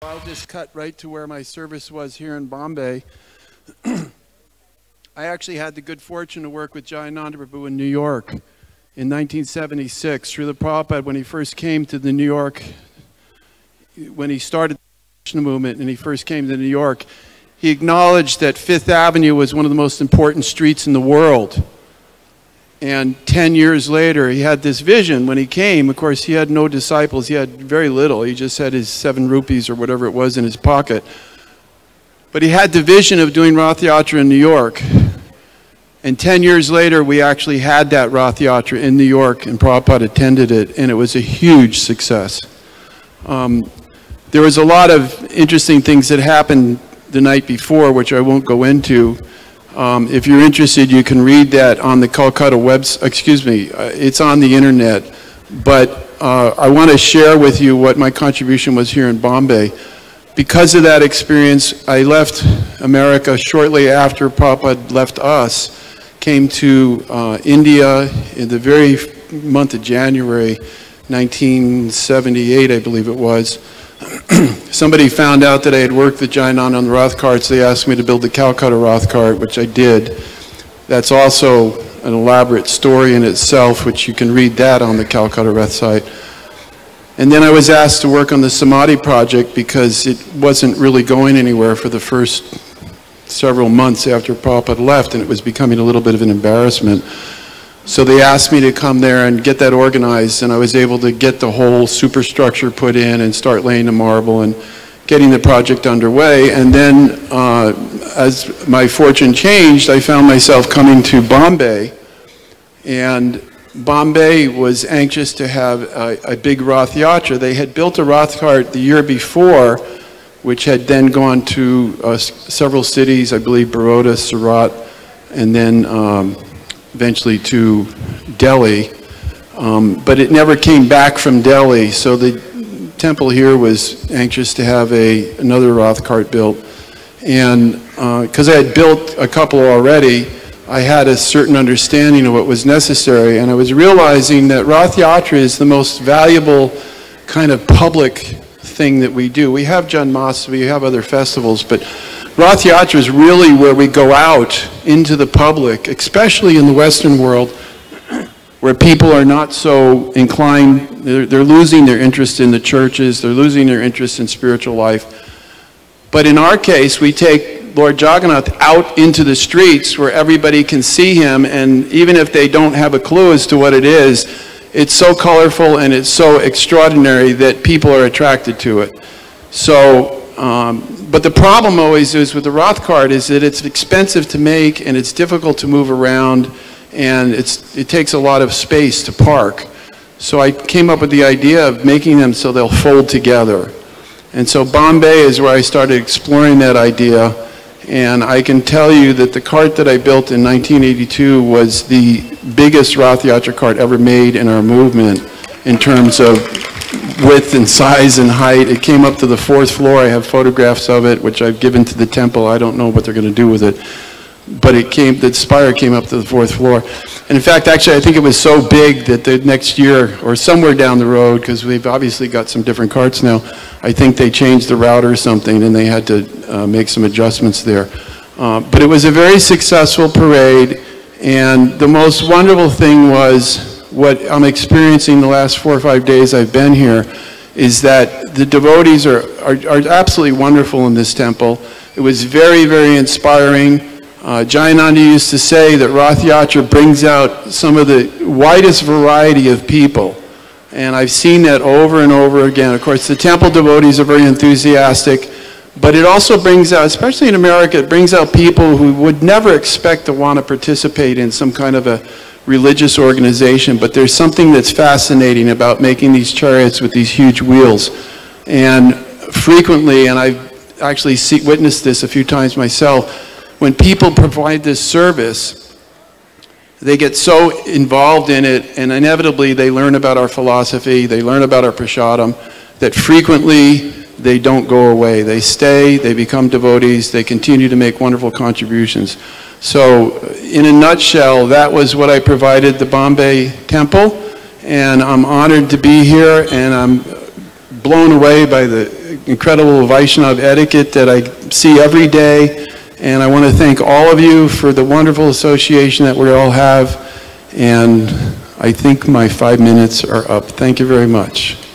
I'll just cut right to where my service was here in Bombay. I actually had the good fortune to work with Jayananda Prabhu in New York in 1976. Srila Prabhupada, when he first came to the New York, when he started the Krishna movement and he first came to New York, he acknowledged that Fifth Avenue was one of the most important streets in the world. And 10 years later, he had this vision. When he came, of course, he had no disciples. He had very little. He just had his 7 rupees or whatever it was in his pocket. But he had the vision of doing Rath Yatra in New York. And 10 years later, we actually had that Rath Yatra in New York, and Prabhupada attended it, and it was a huge success. There was a lot of interesting things that happened the night before, which I won't go into. If you're interested, you can read that on the Calcutta website. It's on the internet. But I want to share with you what my contribution was here in Bombay. Because of that experience, I left America shortly after Prabhupada left us, came to India in the very month of January 1978, I believe it was. Somebody found out that I had worked with Jayananda on the Rath carts. They asked me to build the Calcutta Rath cart, which I did. That's also an elaborate story in itself, which you can read that on the Calcutta Rath site. And then I was asked to work on the Samadhi project because it wasn't really going anywhere for the first several months after Prabhupada left, and it was becoming a little bit of an embarrassment. So they asked me to come there and get that organized, and I was able to get the whole superstructure put in and start laying the marble and getting the project underway. And then as my fortune changed, I found myself coming to Bombay, and Bombay was anxious to have a big Rath Yatra. They had built a Rath cart the year before, which had then gone to several cities, I believe Baroda, Surat, and then eventually to Delhi, but it never came back from Delhi, so the temple here was anxious to have another Rath cart built. And because I had built a couple already, I had a certain understanding of what was necessary, and I was realizing that Rath Yatra is the most valuable kind of public thing that we do. We have Janmashtami, we have other festivals, but Rath Yatra is really where we go out into the public, especially in the Western world, where people are not so inclined, they're losing their interest in the churches, they're losing their interest in spiritual life. But in our case, we take Lord Jagannath out into the streets where everybody can see him, and even if they don't have a clue as to what it is, it's so colorful and it's so extraordinary that people are attracted to it. So, but the problem always is with the Rath cart is that it's expensive to make and it's difficult to move around, and it takes a lot of space to park. So I came up with the idea of making them so they'll fold together. And so Bombay is where I started exploring that idea, and I can tell you that the cart that I built in 1982 was the biggest Rath Yatra cart ever made in our movement in terms of width and size and height. It came up to the 4th floor. I have photographs of it, which I've given to the temple. I don't know what they're going to do with it. But the spire came up to the 4th floor. And in fact, actually, I think it was so big that the next year, or somewhere down the road, because we've obviously got some different carts now, I think they changed the route or something, and they had to make some adjustments there. But it was a very successful parade, and the most wonderful thing was, what I'm experiencing the last 4 or 5 days I've been here, is that the devotees are absolutely wonderful in this temple. It was very, very inspiring. Jayananda used to say that Rath Yatra brings out some of the widest variety of people. And I've seen that over and over again. Of course, the temple devotees are very enthusiastic, but it also brings out, especially in America, it brings out people who would never expect to want to participate in some kind of a religious organization, but there's something that's fascinating about making these chariots with these huge wheels. And frequently, and I've actually witnessed this a few times myself, when people provide this service, they get so involved in it, and inevitably they learn about our philosophy, they learn about our prasadam, that frequently they don't go away. They stay, they become devotees, they continue to make wonderful contributions. So in a nutshell, that was what I provided the Bombay temple, and I'm honored to be here, and I'm blown away by the incredible Vaishnav etiquette that I see every day. And I want to thank all of you for the wonderful association that we all have. And I think my 5 minutes are up. Thank you very much.